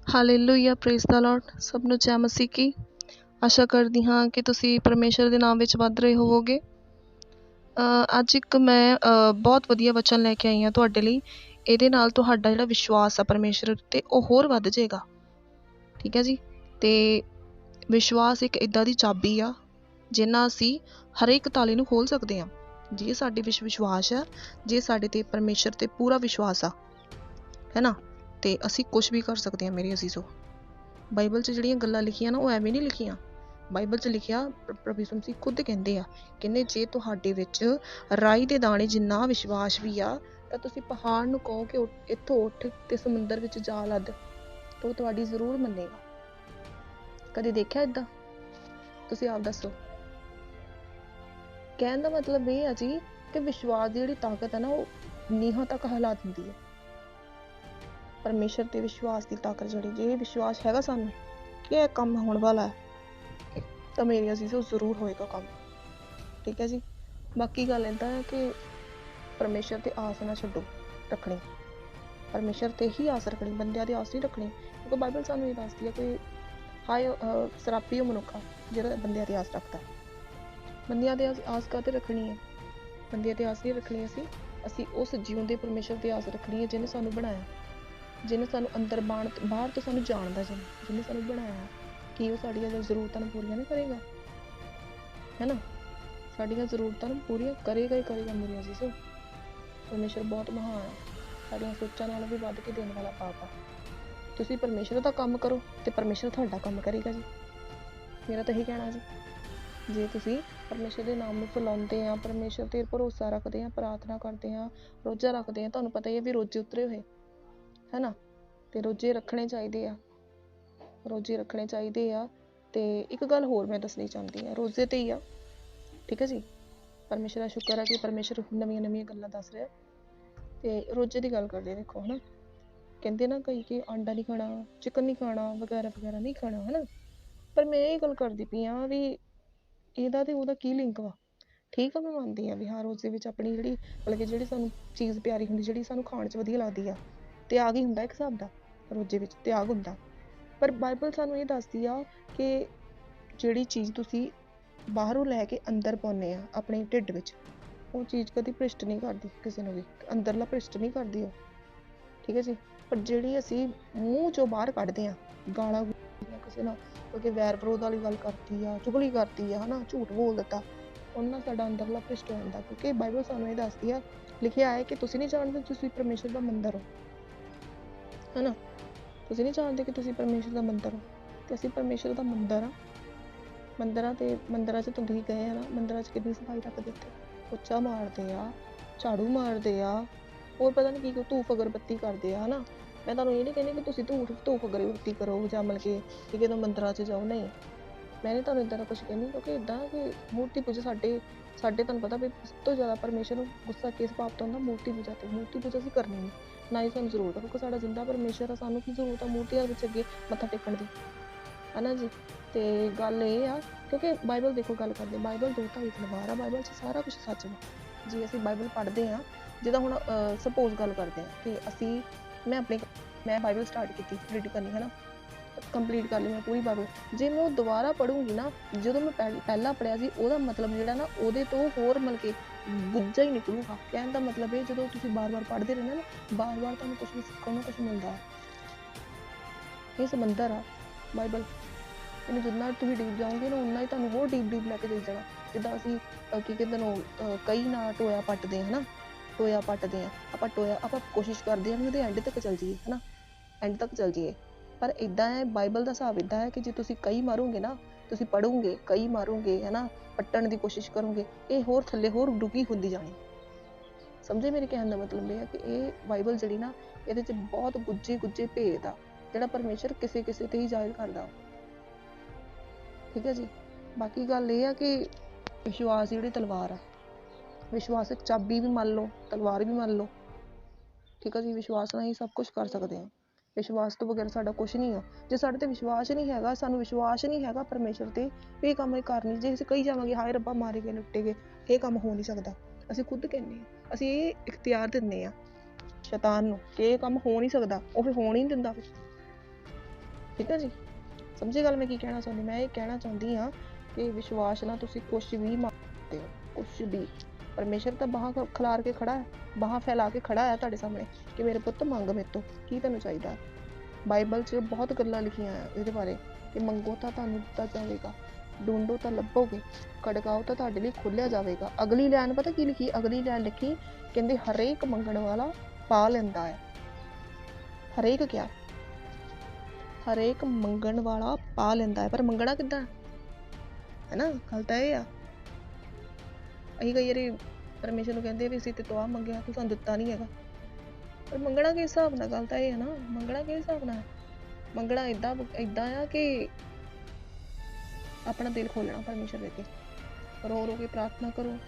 Hallelujah, praise the Lord. ਸਭ ਨੂੰ ਜੈ ਮਸੀਹ ਕੀ। ਆਸ਼ਾ ਕਰਦੀ ਹਾਂ ਕਿ ਤੁਸੀਂ ਪਰਮੇਸ਼ਰ ਦੇ ਨਾਮ ਵਿੱਚ ਵੱਧ ਰਹੇ ਹੋਵੋਗੇ। ਅੱਜ ਇੱਕ ਮੈਂ ਬਹੁਤ ਵਧੀਆ ਵਚਨ ਲੈ ਕੇ ਆਈ ਹਾਂ ਤੁਹਾਡੇ ਲਈ। ਇਹਦੇ ਨਾਲ ਤੁਹਾਡਾ ਜਿਹੜਾ ਵਿਸ਼ਵਾਸ ਆ ਪਰਮੇਸ਼ਰ ਉੱਤੇ ਉਹ ਹੋਰ ਵੱਧ ਜਾਏਗਾ। ਠੀਕ ਹੈ ਜੀ। ਅਤੇ ਵਿਸ਼ਵਾਸ ਇੱਕ ਇੱਦਾਂ ਦੀ ਚਾਬੀ ਆ ਜਿਹਨਾਂ ਅਸੀਂ ਹਰੇਕ ਤਾਲੇ ਨੂੰ ਖੋਲ੍ਹ ਸਕਦੇ ਹਾਂ। ਜੇ ਸਾਡੇ ਵਿੱਚ ਵਿਸ਼ਵਾਸ ਆ, ਜੇ ਸਾਡੇ 'ਤੇ ਪਰਮੇਸ਼ਰ 'ਤੇ ਪੂਰਾ ਵਿਸ਼ਵਾਸ ਆ, ਹੈ ਨਾ, ਅਤੇ ਅਸੀਂ ਕੁਛ ਵੀ ਕਰ ਸਕਦੇ ਹਾਂ। ਮੇਰੇ ਅਜ਼ੀਜ਼ੋ, ਬਾਈਬਲ 'ਚ ਜਿਹੜੀਆਂ ਗੱਲਾਂ ਲਿਖੀਆਂ ਨਾ ਉਹ ਐਵੇਂ ਨਹੀਂ ਲਿਖੀਆਂ। ਬਾਈਬਲ 'ਚ ਲਿਖਿਆ, ਪ੍ਰਭੂ ਯਿਸੂ ਮਸੀਹ ਖੁਦ ਕਹਿੰਦੇ ਜੇ ਤੁਹਾਡੇ ਵਿੱਚ ਰਾਈ ਦੇ ਦਾਣੇ ਜਿੰਨਾ ਵਿਸ਼ਵਾਸ ਵੀ ਆ ਤਾਂ ਤੁਸੀਂ ਪਹਾੜ ਨੂੰ ਕਹੋ ਕਿ ਇੱਥੋਂ ਉੱਠ ਤੇ ਸਮੁੰਦਰ ਵਿੱਚ ਜਾ ਲੱਦ, ਤਾਂ ਉਹ ਤੁਹਾਡੀ ਜ਼ਰੂਰ ਮੰਨੇਗਾ। ਕਦੇ ਦੇਖਿਆ ਇੱਦਾਂ? ਤੁਸੀਂ ਆਪ ਦੱਸੋ। ਕਹਿਣ ਦਾ ਮਤਲਬ ਇਹ ਆ ਜੀ ਕਿ ਵਿਸ਼ਵਾਸ ਦੀ ਜਿਹੜੀ ਤਾਕਤ ਹੈ ਨਾ ਉਹ ਨੀਹਾਂ ਤੱਕ ਹਿਲਾ ਦਿੰਦੀ ਹੈ। ਪਰਮੇਸ਼ਰ ਤੇ ਵਿਸ਼ਵਾਸ ਦੀ ਤਾਕਤ ਜਿਹੜੀ, ਜੇ ਵਿਸ਼ਵਾਸ ਹੈਗਾ ਸਾਨੂੰ ਕਿ ਇਹ ਕੰਮ ਹੋਣ ਵਾਲਾ ਹੈ ਤਾਂ ਮੇਰੀ ਅਜ਼ੀਜ਼ੋ ਜ਼ਰੂਰ ਹੋਏਗਾ ਕੰਮ। ਠੀਕ ਹੈ ਜੀ। ਬਾਕੀ ਗੱਲ ਇੱਦਾਂ ਹੈ ਕਿ ਪਰਮੇਸ਼ਰ ਤੇ ਆਸ ਨਾ ਛੱਡੋ ਰੱਖਣੀ। ਪਰਮੇਸ਼ਰ ਤੇ ਹੀ ਆਸ ਰੱਖਣੀ, ਬੰਦਿਆਂ ਦੀ ਆਸ ਨਹੀਂ ਰੱਖਣੀ। ਕਿਉਂਕਿ ਬਾਈਬਲ ਸਾਨੂੰ ਇਹ ਦੱਸਦੀ ਹੈ ਕਿ ਹਾਏ ਸਰਾਪੀ ਉਹ ਮਨੁੱਖ ਆ ਜਿਹੜਾ ਬੰਦਿਆਂ ਦੀ ਆਸ ਰੱਖਦਾ। ਬੰਦਿਆਂ ਦੀ ਆਸ ਕਾਹਤੇ ਰੱਖਣੀ ਹੈ? ਬੰਦਿਆਂ ਦੀ ਆਸ ਨਹੀਂ ਰੱਖਣੀ। ਅਸੀਂ ਉਸ ਜਿਉਂਦੇ ਪਰਮੇਸ਼ਰ ਦੀ ਆਸ ਰੱਖਣੀ ਹੈ ਜਿਹਨੇ ਸਾਨੂੰ ਬਣਾਇਆ, ਜਿਹਨੇ ਸਾਨੂੰ ਅੰਦਰ ਬਾਹਰ ਤੋਂ ਸਾਨੂੰ ਜਾਣਦਾ, ਜਿਹਨੇ ਸਾਨੂੰ ਬਣਾਇਆ। ਕੀ ਉਹ ਸਾਡੀਆਂ ਜ਼ਰੂਰਤਾਂ ਨੂੰ ਪੂਰੀਆਂ ਨਹੀਂ ਕਰੇਗਾ? ਹੈ ਨਾ, ਸਾਡੀਆਂ ਜ਼ਰੂਰਤਾਂ ਨੂੰ ਪੂਰੀਆਂ ਕਰੇਗਾ ਹੀ ਕਰੇਗਾ। ਮੇਰੀਆਂ ਅਜ਼ੀਜ਼ੋ, ਪਰਮੇਸ਼ਰ ਬਹੁਤ ਮਹਾਨ ਆ, ਸਾਡੀਆਂ ਸੋਚਾਂ ਨਾਲੋਂ ਵੀ ਵੱਧ ਕੇ ਦੇਣ ਵਾਲਾ ਪਾਪ ਆ। ਤੁਸੀਂ ਪਰਮੇਸ਼ਰ ਦਾ ਕੰਮ ਕਰੋ ਅਤੇ ਪਰਮੇਸ਼ਰ ਤੁਹਾਡਾ ਕੰਮ ਕਰੇਗਾ ਜੀ। ਮੇਰਾ ਤਾਂ ਇਹੀ ਕਹਿਣਾ ਜੀ। ਜੇ ਤੁਸੀਂ ਪਰਮੇਸ਼ਰ ਦੇ ਨਾਮ ਨੂੰ ਫੈਲਾਉਂਦੇ ਆ, ਪਰਮੇਸ਼ਰ 'ਤੇ ਭਰੋਸਾ ਰੱਖਦੇ ਆ, ਪ੍ਰਾਰਥਨਾ ਕਰਦੇ ਆ, ਰੋਜ਼ਾ ਰੱਖਦੇ ਆ, ਤੁਹਾਨੂੰ ਪਤਾ ਹੀ ਹੈ ਵੀ ਰੋਜ਼ੇ ਉਤਰੇ ਹੋਏ, ਹੈ ਨਾ, ਅਤੇ ਰੋਜ਼ੇ ਰੱਖਣੇ ਚਾਹੀਦੇ ਆ, ਰੋਜ਼ੇ ਰੱਖਣੇ ਚਾਹੀਦੇ ਆ। ਅਤੇ ਇੱਕ ਗੱਲ ਹੋਰ ਮੈਂ ਦੱਸਣੀ ਚਾਹੁੰਦੀ ਹਾਂ, ਰੋਜ਼ੇ 'ਤੇ ਹੀ ਆ। ਠੀਕ ਹੈ ਜੀ। ਪਰਮੇਸ਼ਰ ਦਾ ਸ਼ੁਕਰ ਹੈ ਕਿ ਪਰਮੇਸ਼ਰ ਨਵੀਆਂ ਗੱਲਾਂ ਦੱਸ ਰਿਹਾ। ਅਤੇ ਰੋਜ਼ੇ ਦੀ ਗੱਲ ਕਰਦੇ ਦੇਖੋ, ਹੈ ਨਾ, ਕਹਿੰਦੇ ਨਾ ਕਈ ਕਿ ਆਂਡਾ ਨਹੀਂ ਖਾਣਾ, ਚਿਕਨ ਨਹੀਂ ਖਾਣਾ, ਵਗੈਰਾ ਵਗੈਰਾ ਨਹੀਂ ਖਾਣਾ, ਹੈ ਨਾ। ਪਰ ਮੈਂ ਇਹ ਗੱਲ ਕਰਦੀ ਪਈ ਹਾਂ ਵੀ ਇਹਦਾ ਅਤੇ ਉਹਦਾ ਕੀ ਲਿੰਕ ਵਾ। ਠੀਕ ਆ, ਮੈਂ ਮੰਨਦੀ ਹਾਂ ਵੀ ਹਾਂ ਰੋਜ਼ੇ ਵਿੱਚ ਆਪਣੀ ਜਿਹੜੀ ਸਾਨੂੰ ਚੀਜ਼ ਪਿਆਰੀ ਹੁੰਦੀ, ਜਿਹੜੀ ਸਾਨੂੰ ਖਾਣ 'ਚ ਵਧੀਆ ਲੱਗਦੀ ਆ, ਤਿਆਗ ਹੀ ਹੁੰਦਾ ਇੱਕ ਹਿਸਾਬ ਦਾ। ਰੋਜ਼ੇ ਵਿੱਚ ਤਿਆਗ ਹੁੰਦਾ। ਪਰ ਬਾਈਬਲ ਸਾਨੂੰ ਇਹ ਦੱਸਦੀ ਆ ਕਿ ਜਿਹੜੀ ਚੀਜ਼ ਤੁਸੀਂ ਬਾਹਰੋਂ ਲੈ ਕੇ ਅੰਦਰ ਪਾਉਂਦੇ ਆ ਆਪਣੇ ਢਿੱਡ ਵਿੱਚ, ਉਹ ਚੀਜ਼ ਕਦੀ ਭ੍ਰਿਸ਼ਟ ਨਹੀਂ ਕਰਦੀ ਕਿਸੇ ਨੂੰ ਵੀ, ਅੰਦਰਲਾ ਭ੍ਰਿਸ਼ਟ ਨਹੀਂ ਕਰਦੀ ਉਹ। ਠੀਕ ਹੈ ਜੀ। ਪਰ ਜਿਹੜੀ ਅਸੀਂ ਮੂੰਹ 'ਚੋਂ ਬਾਹਰ ਕੱਢਦੇ ਹਾਂ, ਗਾਲਾਂ ਕਿਸੇ ਨਾਲ ਕਿਉਂਕਿ ਵੈਰ ਵਿਰੋਧ ਵਾਲੀ ਗੱਲ ਕਰਤੀ ਆ, ਚੁਗਲੀ ਕਰਤੀ ਆ, ਹੈ ਨਾ, ਝੂਠ ਬੋਲ ਦਿੱਤਾ, ਉਹਨਾਂ ਸਾਡਾ ਅੰਦਰਲਾ ਭ੍ਰਿਸ਼ਟ ਹੋ ਜਾਂਦਾ। ਕਿਉਂਕਿ ਬਾਈਬਲ ਸਾਨੂੰ ਇਹ ਦੱਸਦੀ ਆ, ਲਿਖਿਆ ਹੈ ਕਿ ਤੁਸੀਂ ਨਹੀਂ ਜਾਣਦੇ ਤੁਸੀਂ ਪਰਮੇਸ਼ਰ ਦਾ ਮੰਦਰ ਹੋ, ਹੈ ਨਾ। ਤੁਸੀਂ ਨਹੀਂ ਜਾਣਦੇ ਕਿ ਤੁਸੀਂ ਪਰਮੇਸ਼ਰ ਦਾ ਮੰਦਰ ਹੋ, ਅਤੇ ਅਸੀਂ ਪਰਮੇਸ਼ਰ ਦਾ ਮੰਦਰ ਆ। ਮੰਦਰਾਂ 'ਚ ਤੁਸੀਂ ਗਏ ਆ ਨਾ, ਮੰਦਰਾਂ 'ਚ ਕਿੰਨੀ ਸਫਾਈ ਰੱਖਦੇ, ਉੱਥੇ ਪੋਚਾ ਮਾਰਦੇ ਆ, ਝਾੜੂ ਮਾਰਦੇ ਆ, ਹੋਰ ਪਤਾ ਨਹੀਂ ਕੀ ਧੂਫ ਅਗਰਬੱਤੀ ਕਰਦੇ ਆ, ਹੈ ਨਾ। ਮੈਂ ਤੁਹਾਨੂੰ ਇਹ ਨਹੀਂ ਕਹਿੰਦੀ ਕਿ ਤੁਸੀਂ ਧੂਫ ਅਗਰਬੱਤੀ ਕਰੋ ਜਾਂ ਮਤਲਬ ਕਿ ਕਿਦੋਂ ਮੰਦਰਾਂ 'ਚ ਜਾਓ, ਨਹੀਂ, ਮੈਂ ਨਹੀਂ ਤੁਹਾਨੂੰ ਇੱਦਾਂ ਦਾ ਕੁਛ ਕਹਿੰਦੀ। ਕਿਉਂਕਿ ਇੱਦਾਂ ਕਿ ਮੂਰਤੀ ਪੂਜਾ ਸਾਡੇ ਤੁਹਾਨੂੰ ਪਤਾ ਵੀ ਸਭ ਤੋਂ ਜ਼ਿਆਦਾ ਪਰਮੇਸ਼ਰ ਨੂੰ ਗੁੱਸਾ ਕਿਸ ਪਾਪ ਤੋਂ ਹੁੰਦਾ? ਮੂਰਤੀ ਪੂਜਾ 'ਤੇ। ਮੂਰਤੀ ਪੂਜਾ ਅਸੀਂ ਕਰਨੀ ਨਹੀਂ, ਨਾ ਹੀ ਸਾਨੂੰ ਜ਼ਰੂਰਤ ਆ, ਕਿਉਂਕਿ ਸਾਡਾ ਜ਼ਿੰਦਾ ਪਰਮੇਸ਼ਰ ਆ। ਸਾਨੂੰ ਕੀ ਜ਼ਰੂਰਤ ਆ ਮੂਰਤੀਆਂ ਵਿੱਚ ਅੱਗੇ ਮੱਥਾ ਟੇਕਣ ਦੀ, ਹੈ ਨਾ ਜੀ। ਅਤੇ ਗੱਲ ਇਹ ਆ ਕਿਉਂਕਿ ਬਾਈਬਲ ਦੇਖੋ ਗੱਲ ਕਰਦੇ, ਬਾਈਬਲ ਦੋ ਢਾਈ ਤਲਵਾਰ ਆ, ਬਾਈਬਲ 'ਚ ਸਾਰਾ ਕੁਛ ਸੱਚ ਵਾ। ਜੇ ਅਸੀਂ ਬਾਈਬਲ ਪੜ੍ਹਦੇ ਹਾਂ, ਜਿੱਦਾਂ ਹੁਣ ਸਪੋਜ਼ ਗੱਲ ਕਰਦੇ ਹਾਂ ਕਿ ਮੈਂ ਬਾਈਬਲ ਸਟਾਰਟ ਕੀਤੀ ਰੀਡ ਕਰਨੀ, ਹੈ ਨਾ, ਕੰਪਲੀਟ ਕਰ ਲਈ ਮੈਂ ਪੂਰੀ ਬਾਈਬਲ। ਜੇ ਮੈਂ ਉਹ ਦੁਬਾਰਾ ਪੜ੍ਹੂੰਗੀ ਨਾ, ਜਦੋਂ ਮੈਂ ਪਹਿਲਾਂ ਪੜ੍ਹਿਆ ਸੀ ਉਹਦਾ ਮਤਲਬ ਜਿਹੜਾ ਨਾ ਉਹਦੇ ਤੋਂ ਹੋਰ ਮਤਲਬ ਕਿ ਗੁੱਝਾ ਹੀ ਨਿਕਲੂਗਾ। ਕਹਿਣ ਦਾ ਮਤਲਬ ਇਹ, ਜਦੋਂ ਤੁਸੀਂ ਬਾਰ-ਬਾਰ ਪੜ੍ਹਦੇ ਰਹਿੰਦੇ ਨਾ, ਬਾਰ-ਬਾਰ ਤੁਹਾਨੂੰ ਕੁਛ ਵੀ ਸਿੱਖਣ ਨੂੰ ਕੁਛ ਮਿਲਦਾ ਹੈ। ਇਹ ਸਮੁੰਦਰ ਆ ਬਾਈਬਲ, ਇਹਨੂੰ ਜਿੰਨਾ ਤੁਸੀਂ ਡੀਪ ਜਾਓਗੇ ਨਾ ਉਨਾ ਹੀ ਤੁਹਾਨੂੰ ਹੋਰ ਡੀਪ ਲੈ ਕੇ ਜਾਈ ਜਾਣਾ। ਜਿੱਦਾਂ ਅਸੀਂ ਕੀ ਕਹਿੰਦੇ ਨੂੰ ਕਈ ਨਾ ਟੋਇਆ ਪੱਟਦੇ ਹਾਂ, ਹੈ ਨਾ, ਟੋਇਆ ਪੱਟਦੇ ਹਾਂ ਆਪਾਂ ਕੋਸ਼ਿਸ਼ ਕਰਦੇ ਹਾਂ ਵੀ ਉਹਦੇ ਐਂਡ ਤੱਕ ਚੱਲ ਜਾਈਏ, ਹੈ ਨਾ, ਐਂਡ ਤੱਕ ਚੱਲ ਜਾਈਏ। ਪਰ ਇੱਦਾਂ ਹੈ, ਬਾਈਬਲ ਦਾ ਹਿਸਾਬ ਇੱਦਾਂ ਹੈ ਕਿ ਜੇ ਤੁਸੀਂ ਕਈ ਮਾਰੋਗੇ ਨਾ, ਤੁਸੀਂ ਪੜ੍ਹੋਗੇ, ਕਈ ਮਾਰੋਗੇ, ਹੈ ਨਾ, ਪੱਟਣ ਦੀ ਕੋਸ਼ਿਸ਼ ਕਰੋਗੇ, ਇਹ ਹੋਰ ਥੱਲੇ ਹੋਰ ਡੁੱਗੀ ਹੁੰਦੀ ਜਾਣੀ। ਸਮਝੇ ਮੇਰੇ ਕਹਿਣ ਦਾ ਮਤਲਬ ਇਹ ਹੈ ਕਿ ਇਹ ਬਾਈਬਲ ਜਿਹੜੀ ਨਾ, ਇਹਦੇ 'ਚ ਬਹੁਤ ਗੁੱਝੇ ਭੇਦ ਆ ਜਿਹੜਾ ਪਰਮੇਸ਼ਰ ਕਿਸੇ ਤੇ ਹੀ ਜ਼ਾਹਿਰ ਕਰਦਾ। ਠੀਕ ਹੈ ਜੀ। ਬਾਕੀ ਗੱਲ ਇਹ ਆ ਕਿ ਵਿਸ਼ਵਾਸ ਜਿਹੜੀ ਤਲਵਾਰ ਆ, ਵਿਸ਼ਵਾਸ ਇੱਕ ਚਾਬੀ ਵੀ ਮੰਨ ਲਓ, ਤਲਵਾਰ ਵੀ ਮੰਨ ਲਓ। ਠੀਕ ਹੈ ਜੀ। ਵਿਸ਼ਵਾਸ ਨਾਲ ਹੀ ਸਭ ਕੁਛ ਕਰ ਸਕਦੇ ਹਾਂ। ਵਿਸ਼ਵਾਸ ਤੋਂ ਬਗੈਰ ਸਾਡਾ ਕੁਛ ਨਹੀਂ ਆ। ਜੇ ਸਾਡੇ 'ਤੇ ਵਿਸ਼ਵਾਸ ਨਹੀਂ ਹੈਗਾ, ਸਾਨੂੰ ਵਿਸ਼ਵਾਸ ਨਹੀਂ ਹੈਗਾ ਪਰਮੇਸ਼ਰ 'ਤੇ, ਇਹ ਕੰਮ ਇਹ ਕਰ ਨਹੀਂ, ਜੇ ਅਸੀਂ ਕਹੀ ਜਾਵਾਂਗੇ ਹਾਏ ਰੱਬਾ ਮਾਰੇ ਗਏ, ਲੁੱਟੇ ਗਏ, ਇਹ ਕੰਮ ਹੋ ਨਹੀਂ ਸਕਦਾ। ਅਸੀਂ ਖੁਦ ਕਹਿੰਦੇ ਹਾਂ, ਅਸੀਂ ਇਹ ਇਖਤਿਆਰ ਦਿੰਦੇ ਹਾਂ ਸ਼ੈਤਾਨ ਨੂੰ ਕਿ ਇਹ ਕੰਮ ਹੋ ਨਹੀਂ ਸਕਦਾ, ਉਹ ਫਿਰ ਹੋਣ ਹੀ ਨਹੀਂ ਦਿੰਦਾ। ਫਿਰ ਠੀਕ ਹੈ ਜੀ। ਸਮਝੀ ਗੱਲ ਮੈਂ ਕੀ ਕਹਿਣਾ ਚਾਹੁੰਦੀ? ਮੈਂ ਇਹ ਕਹਿਣਾ ਚਾਹੁੰਦੀ ਹਾਂ ਕਿ ਵਿਸ਼ਵਾਸ ਨਾਲ ਤੁਸੀਂ ਕੁਛ ਵੀ ਮੰਗਦੇ ਹੋ, ਕੁਛ ਵੀ। ਪਰਮੇਸ਼ਰ ਤਾਂ ਬਾਹਾਂ ਖਿਲਾਰ ਕੇ ਖੜਾ ਹੈ, ਬਾਹਾਂ ਫੈਲਾ ਕੇ ਖੜਾ ਹੈ ਤੁਹਾਡੇ ਸਾਹਮਣੇ ਕਿ ਮੇਰੇ ਪੁੱਤ ਮੰਗ ਮੇਰੇ ਤੋਂ, ਕੀ ਤੈਨੂੰ ਚਾਹੀਦਾ। ਬਾਈਬਲ 'ਚ ਬਹੁਤ ਗੱਲਾਂ ਲਿਖੀਆਂ ਆ ਇਹਦੇ ਬਾਰੇ ਕਿ ਮੰਗੋ ਤਾਂ ਤੁਹਾਨੂੰ ਦਿੱਤਾ ਜਾਵੇਗਾ, ਢੂੰਡੋ ਤਾਂ ਲੱਭੋਗੇ, ਖੜਕਾਓ ਤਾਂ ਤੁਹਾਡੇ ਲਈ ਖੋਲ੍ਹਿਆ ਜਾਵੇਗਾ। ਅਗਲੀ ਲਾਈਨ ਪਤਾ ਕੀ ਲਿਖੀ? ਅਗਲੀ ਲਾਈਨ ਲਿਖੀ, ਕਹਿੰਦੇ ਹਰੇਕ ਮੰਗਣ ਵਾਲਾ ਪਾ ਲੈਂਦਾ ਹੈ। ਹਰੇਕ ਕਿਆ? ਹਰੇਕ ਮੰਗਣ ਵਾਲਾ ਪਾ ਲੈਂਦਾ ਹੈ। ਪਰ ਮੰਗਣਾ ਕਿੱਦਾਂ ਹੈ ਨਾ? ਗੱਲ ਤਾਂ ਇਹ ਆ, ਅਸੀਂ ਕਈ ਵਾਰੀ ਪਰਮੇਸ਼ਰ ਨੂੰ ਕਹਿੰਦੇ ਵੀ ਅਸੀਂ ਤੇ ਤੋਂ ਆ ਮੰਗਿਆ, ਤੂੰ ਸਾਨੂੰ ਦਿੱਤਾ ਨਹੀਂ ਹੈਗਾ। ਪਰ ਮੰਗਣਾ ਕਿਸ ਹਿਸਾਬ ਨਾਲ? ਗੱਲ ਤਾਂ ਇਹ ਹੈ ਨਾ, ਮੰਗਣਾ ਕਿਸ ਹਿਸਾਬ ਨਾਲ? ਮੰਗਣਾ ਏਦਾਂ ਆ ਕਿ ਆਪਣਾ ਦਿਲ ਖੋਲਣਾ ਪਰਮੇਸ਼ਰ ਦੇ ਅੱਗੇ, ਰੋ ਰੋ ਕੇ ਪ੍ਰਾਰਥਨਾ ਕਰੋ,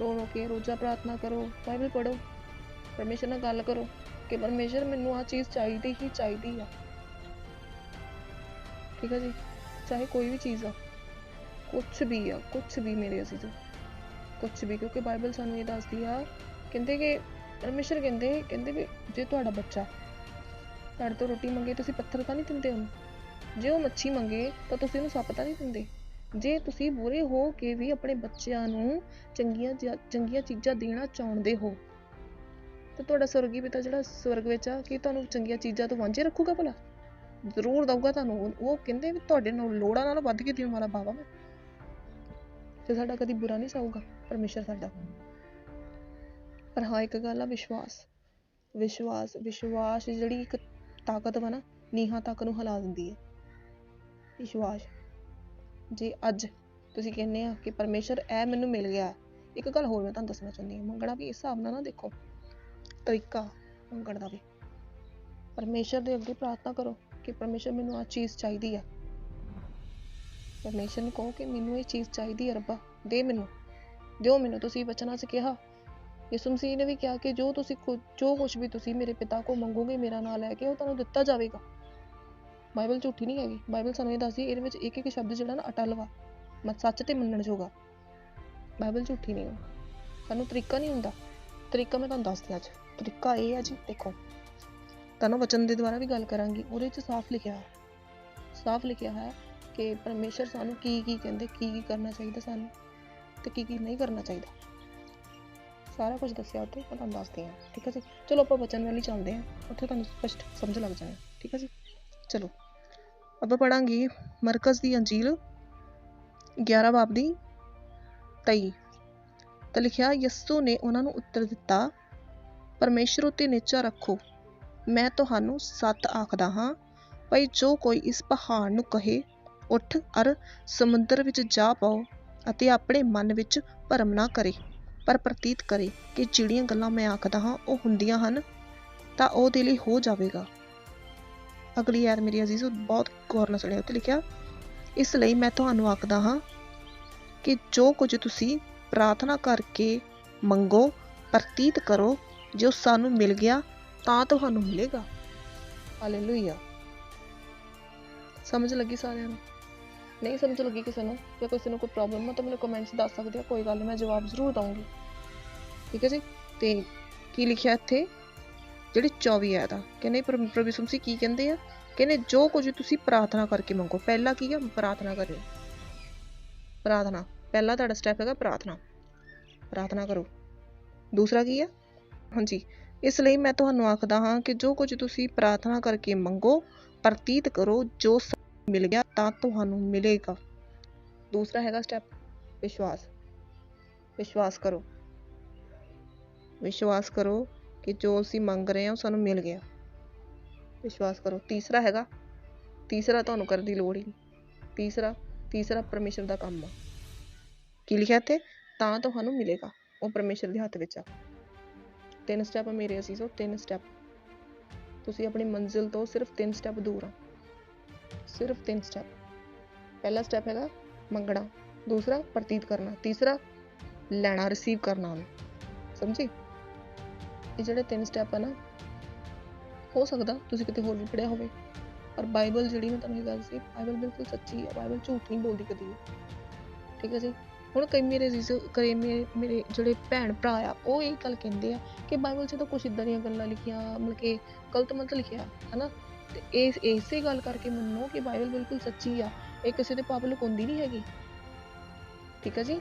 ਰੋ ਰੋ ਕੇ ਰੋਜ਼ਾ ਪ੍ਰਾਰਥਨਾ ਕਰੋ, ਬਾਈਬਲ ਪੜ੍ਹੋ, ਪਰਮੇਸ਼ਰ ਨਾਲ ਗੱਲ ਕਰੋ ਕਿ ਪਰਮੇਸ਼ਰ ਮੈਨੂੰ ਆਹ ਚੀਜ਼ ਚਾਹੀਦੀ ਹੀ ਚਾਹੀਦੀ ਆ। ਠੀਕ ਹੈ ਜੀ। ਚਾਹੇ ਕੋਈ ਵੀ ਚੀਜ਼ ਆ, ਕੁਛ ਵੀ ਮੇਰੇ ਅਸੀਸ, ਕੁਛ ਵੀ। ਕਿਉਂਕਿ ਬਾਈਬਲ ਸਾਨੂੰ ਇਹ ਦੱਸਦੀ ਆ, ਕਹਿੰਦੇ ਕਿ ਪਰਮੇਸ਼ਰ ਕਹਿੰਦੇ ਵੀ ਜੇ ਤੁਹਾਡਾ ਬੱਚਾ ਤੁਹਾਡੇ ਤੋਂ ਰੋਟੀ ਮੰਗੇ ਤੁਸੀਂ ਪੱਥਰ ਤਾਂ ਨਹੀਂ ਦਿੰਦੇ ਉਹਨੂੰ, ਜੇ ਉਹ ਮੱਛੀ ਮੰਗੇ ਤਾਂ ਤੁਸੀਂ ਉਹਨੂੰ ਸੱਪ ਤਾਂ ਨਹੀਂ ਦਿੰਦੇ। ਜੇ ਤੁਸੀਂ ਬੁਰੇ ਹੋ ਕੇ ਵੀ ਆਪਣੇ ਬੱਚਿਆਂ ਨੂੰ ਚੰਗੀਆਂ ਚੀਜ਼ਾਂ ਦੇਣਾ ਚਾਹੁੰਦੇ ਹੋ ਤਾਂ ਤੁਹਾਡਾ ਸਵਰਗੀ ਪਿਤਾ ਜਿਹੜਾ ਸਵਰਗ ਵਿੱਚ ਆ, ਕੀ ਤੁਹਾਨੂੰ ਚੰਗੀਆਂ ਚੀਜ਼ਾਂ ਤੋਂ ਵਾਂਝੇ ਰੱਖੂਗਾ? ਭਲਾ ਜ਼ਰੂਰ ਦਊਗਾ ਤੁਹਾਨੂੰ। ਉਹ ਕਹਿੰਦੇ ਵੀ ਤੁਹਾਡੇ ਨਾਲ ਲੋੜਾਂ ਨਾਲੋਂ ਵੱਧ ਕੇ ਦੇਣ ਵਾਲਾ ਬਾਬਾ ਮੈਂ, ਤੇ ਸਾਡਾ ਕਦੀ ਬੁਰਾ ਨਹੀਂ ਚਾਹੂਗਾ ਪਰਮੇਸ਼ਰ ਸਾਡਾ। ਪਰ ਹਾਂ ਇੱਕ ਗੱਲ ਆ, ਵਿਸ਼ਵਾਸ ਜਿਹੜੀ ਇੱਕ ਤਾਕਤ ਵਾ ਨਾ, ਨੀਹਾਂ ਤੱਕ ਨੂੰ ਹਿਲਾ ਦਿੰਦੀ ਹੈ। ਵਿਸ਼ਵਾਸ, ਜੇ ਅੱਜ ਤੁਸੀਂ ਕਹਿੰਦੇ ਆ ਕਿ ਪਰਮੇਸ਼ਰ ਇਹ ਮੈਨੂੰ ਮਿਲ ਗਿਆ। ਇੱਕ ਗੱਲ ਹੋਰ ਮੈਂ ਤੁਹਾਨੂੰ ਦੱਸਣਾ ਚਾਹੁੰਦੀ ਹਾਂ, ਮੰਗਣਾ ਵੀ ਇਸ ਹਿਸਾਬ ਨਾਲ ਨਾ ਦੇਖੋ, ਤਰੀਕਾ ਮੰਗਣ ਦਾ ਵੀ। ਪਰਮੇਸ਼ਰ ਦੇ ਅੱਗੇ ਪ੍ਰਾਰਥਨਾ ਕਰੋ ਕਿ ਪਰਮੇਸ਼ਰ ਮੈਨੂੰ ਆਹ ਚੀਜ਼ ਚਾਹੀਦੀ ਆ। ਪਰਮੇਸ਼ਰ ਨੂੰ ਕਹੋ ਕਿ ਮੈਨੂੰ ਇਹ ਚੀਜ਼ ਚਾਹੀਦੀ ਹੈ, ਰੱਬਾ ਦੇ ਮੈਨੂੰ, ਦਿਓ ਮੈਨੂੰ। ਤੁਸੀਂ ਵਚਨਾਂ 'ਚ ਕਿਹਾ, ਯਿਸੂ ਮਸੀਹ ਨੇ ਵੀ ਕਿਹਾ ਕਿ ਜੋ ਕੁਛ ਵੀ ਤੁਸੀਂ ਮੇਰੇ ਪਿਤਾ ਕੋਲ ਮੰਗੋਗੇ ਮੇਰਾ ਨਾਂ ਲੈ ਕੇ, ਉਹ ਤੁਹਾਨੂੰ ਦਿੱਤਾ ਜਾਵੇਗਾ। ਬਾਈਬਲ ਝੂਠੀ ਨਹੀਂ ਹੈਗੀ। ਬਾਈਬਲ ਸਾਨੂੰ ਇਹ ਦੱਸਦੀ, ਇਹਦੇ ਵਿੱਚ ਇੱਕ ਇੱਕ ਸ਼ਬਦ ਜਿਹੜਾ ਨਾ ਅਟੱਲ ਵਾ, ਸੱਚ ਤੇ ਮੰਨਣ ਜੋਗਾ। ਬਾਈਬਲ ਝੂਠੀ ਨਹੀਂ। ਸਾਨੂੰ ਤਰੀਕਾ ਨਹੀਂ ਹੁੰਦਾ। ਤਰੀਕਾ ਮੈਂ ਤੁਹਾਨੂੰ ਦੱਸਦੀ ਅੱਜ। ਤਰੀਕਾ ਇਹ ਹੈ ਜੀ, ਦੇਖੋ ਤੁਹਾਨੂੰ ਵਚਨ ਦੇ ਦੁਆਰਾ ਵੀ ਗੱਲ ਕਰਾਂਗੀ, ਉਹਦੇ 'ਚ ਸਾਫ਼ ਲਿਖਿਆ ਹੈ ਕਿ ਪਰਮੇਸ਼ਰ ਸਾਨੂੰ ਕੀ ਕਹਿੰਦੇ, ਕੀ ਕਰਨਾ ਚਾਹੀਦਾ ਸਾਨੂੰ ਤੇ ਕੀ ਨਹੀਂ ਕਰਨਾ ਚਾਹੀਦਾ। ਸਾਰਾ ਕੁਝ ਦੱਸਿਆ ਉੱਥੇ, ਮੈਂ ਤੁਹਾਨੂੰ ਦੱਸਦੀ ਹਾਂ। ਠੀਕ ਹੈ ਜੀ। ਚਲੋ ਆਪਾਂ ਵਚਨ ਵੱਲ ਹੀ ਚੱਲਦੇ ਹਾਂ, ਉੱਥੇ ਤੁਹਾਨੂੰ ਸਪਸ਼ਟ ਸਮਝ ਲੱਗ ਜਾਣਾ। ਠੀਕ ਹੈ ਜੀ। ਚਲੋ ਆਪਾਂ ਪੜਾਂਗੇ ਮਰਕਸ ਦੀ ਅੰਜੀਲ 11 ਬਾਬ ਦੀ 23 ਤਾਂ ਲਿਖਿਆ, ਯਿਸੂ ਨੇ ਉਹਨਾਂ ਨੂੰ ਉੱਤਰ ਦਿੱਤਾ, ਪਰਮੇਸ਼ਰ ਉੱਤੇ ਨਿਚਾ ਰੱਖੋ। ਮੈਂ ਤੁਹਾਨੂੰ ਸੱਚ ਆਖਦਾ ਹਾਂ, ਭਈ ਜੋ ਕੋਈ ਇਸ ਪਹਾੜ ਨੂੰ ਕਹੇ ਉੱਠ ਅਰ ਸਮੁੰਦਰ ਵਿੱਚ ਜਾ ਪਾਓ, ਅਤੇ ਆਪਣੇ ਮਨ ਵਿੱਚ ਭਰਮ ਨਾ ਕਰੇ, ਪਰ ਪ੍ਰਤੀਤ ਕਰੇ ਕਿ ਜਿਹੜੀਆਂ ਗੱਲਾਂ ਮੈਂ ਆਖਦਾ ਹਾਂ ਉਹ ਹੁੰਦੀਆਂ ਹਨ, ਤਾਂ ਉਹਦੇ ਲਈ ਹੋ ਜਾਵੇਗਾ। ਅਗਲੀ ਐਤ ਮੇਰੀ ਅਜ਼ੀਜ਼ ਬਹੁਤ ਗੌਰ ਨਾਲ ਸੁਣਿਆ। ਉੱਤੇ ਲਿਖਿਆ, ਇਸ ਲਈ ਮੈਂ ਤੁਹਾਨੂੰ ਆਖਦਾ ਹਾਂ ਕਿ ਜੋ ਕੁਝ ਤੁਸੀਂ ਪ੍ਰਾਰਥਨਾ ਕਰਕੇ ਮੰਗੋ, ਪ੍ਰਤੀਤ ਕਰੋ, ਜੋ ਸਾਨੂੰ ਮਿਲ ਗਿਆ ਤਾਂ ਤੁਹਾਨੂੰ ਮਿਲੇਗਾ। ਹਾਲੇਲੂਇਆ। ਸਮਝ ਲੱਗੀ ਸਾਰਿਆਂ ਨੂੰ? ਨਹੀਂ ਸਮਝ ਲੱਗੀ ਕਿਸੇ ਨੂੰ, ਜਾਂ ਕਿਸੇ ਨੂੰ ਕੋਈ ਪ੍ਰੋਬਲਮ ਹੈ ਤਾਂ ਮੈਨੂੰ ਕਮੈਂਟਸ ਦੱਸ ਸਕਦੇ ਆ, ਕੋਈ ਗੱਲ ਨਹੀਂ, ਮੈਂ ਜਵਾਬ ਜ਼ਰੂਰ ਦਊਂਗੀ। ਠੀਕ ਹੈ ਜੀ। ਤੇ ਕੀ ਲਿਖਿਆ ਇੱਥੇ ਜਿਹੜੀ 24 ਆ, ਕਹਿੰਦੇ ਪ੍ਰਭੂ ਯਿਸੂ ਮਸੀਹ ਕੀ ਕਹਿੰਦੇ ਆ? ਕਹਿੰਦੇ ਜੋ ਕੁਝ ਤੁਸੀਂ ਪ੍ਰਾਰਥਨਾ ਕਰਕੇ ਮੰਗੋ। ਪਹਿਲਾ ਕੀ ਆ? ਪ੍ਰਾਰਥਨਾ ਕਰਿਓ। ਪ੍ਰਾਰਥਨਾ ਪਹਿਲਾ ਤੁਹਾਡਾ ਸਟੈਪ ਹੈਗਾ, ਪ੍ਰਾਰਥਨਾ ਕਰੋ। ਦੂਸਰਾ ਕੀ ਆ? ਹਾਂਜੀ, ਇਸ ਲਈ ਮੈਂ ਤੁਹਾਨੂੰ ਆਖਦਾ ਹਾਂ ਕਿ ਜੋ ਕੁਝ ਤੁਸੀਂ ਪ੍ਰਾਰਥਨਾ ਕਰਕੇ ਮੰਗੋ, ਪ੍ਰਤੀਤ ਕਰੋ, ਜੋ ਮਿਲ ਗਿਆ ਤਾਂ ਤੁਹਾਨੂੰ ਮਿਲੇਗਾ। ਦੂਸਰਾ ਹੈਗਾ ਸਟੈਪ ਵਿਸ਼ਵਾਸ ਕਰੋ ਕਿ ਜੋ ਅਸੀਂ ਮੰਗ ਰਹੇ ਹਾਂ ਉਹ ਸਾਨੂੰ ਮਿਲ ਗਿਆ। ਵਿਸ਼ਵਾਸ ਕਰੋ। ਤੀਸਰਾ ਤੁਹਾਨੂੰ ਕਰਨ ਦੀ ਲੋੜ ਹੀ ਨਹੀਂ। ਤੀਸਰਾ ਪਰਮੇਸ਼ਰ ਦਾ ਕੰਮ ਆ। ਕੀ ਲਿਖਿਆ ਇੱਥੇ? ਤਾਂ ਤੁਹਾਨੂੰ ਮਿਲੇਗਾ। ਉਹ ਪਰਮੇਸ਼ਰ ਦੇ ਹੱਥ ਵਿੱਚ ਆ। 3 ਸਟੈਪ ਮੇਰੇ ਅਸੀਸੋ, 3 ਸਟੈਪ। ਤੁਸੀਂ ਆਪਣੀ ਮੰਜ਼ਿਲ ਤੋਂ ਸਿਰਫ 3 ਸਟੈਪ ਦੂਰ ਆ। ਸਿਰਫ 3 ਸਟੈਪ। ਪਹਿਲਾ ਸਟੈਪ ਹੈਗਾ ਮੰਗਣਾ, ਦੂਸਰਾ ਪ੍ਰਤੀਤ ਕਰਨਾ, ਤੀਸਰਾ ਲੈਣਾ, ਰਿਸੀਵ ਕਰਨਾ ਉਹਨੂੰ। ਸਮਝੀ? ਇਹ ਜਿਹੜੇ 3 ਸਟੈਪ ਆ ਨਾ, ਹੋ ਸਕਦਾ ਤੁਸੀਂ ਕਿਤੇ ਹੋਰ ਵੀ ਪੜ੍ਹਿਆ ਹੋਵੇ, ਪਰ ਬਾਈਬਲ ਜਿਹੜੀ ਮੈਂ ਤੁਹਾਨੂੰ ਇਹ ਗੱਲ ਸੀ, ਬਾਈਬਲ ਬਿਲਕੁਲ ਸੱਚੀ ਹੈ। ਬਾਈਬਲ ਝੂਠ ਨਹੀਂ ਬੋਲਦੀ ਕਦੀ ਵੀ। ਠੀਕ ਹੈ ਜੀ। ਹੁਣ ਕਈ ਮੇਰੇ ਜਿਹੜੇ ਭੈਣ ਭਰਾ ਆ, ਉਹ ਇਹ ਗੱਲ ਕਹਿੰਦੇ ਆ ਕਿ ਬਾਈਬਲ 'ਚ ਤਾਂ ਕੁਛ ਇੱਦਾਂ ਦੀਆਂ ਗੱਲਾਂ ਲਿਖੀਆਂ, ਮਤਲਬ ਕਿ ਗਲਤ ਲਿਖਿਆ ਹੈ ਨਾ, ਤੇ ਇਸੇ ਗੱਲ ਕਰਕੇ ਮੰਨੋ ਕਿ ਬਾਈਬਲ ਬਿਲਕੁਲ ਸੱਚੀ ਆ, ਇਹ ਕਿਸੇ ਦੇ ਪਾਪ ਲੁਕਾਉਂਦੀ ਨਹੀਂ ਹੈਗੀ। ਠੀਕ ਆ ਜੀ।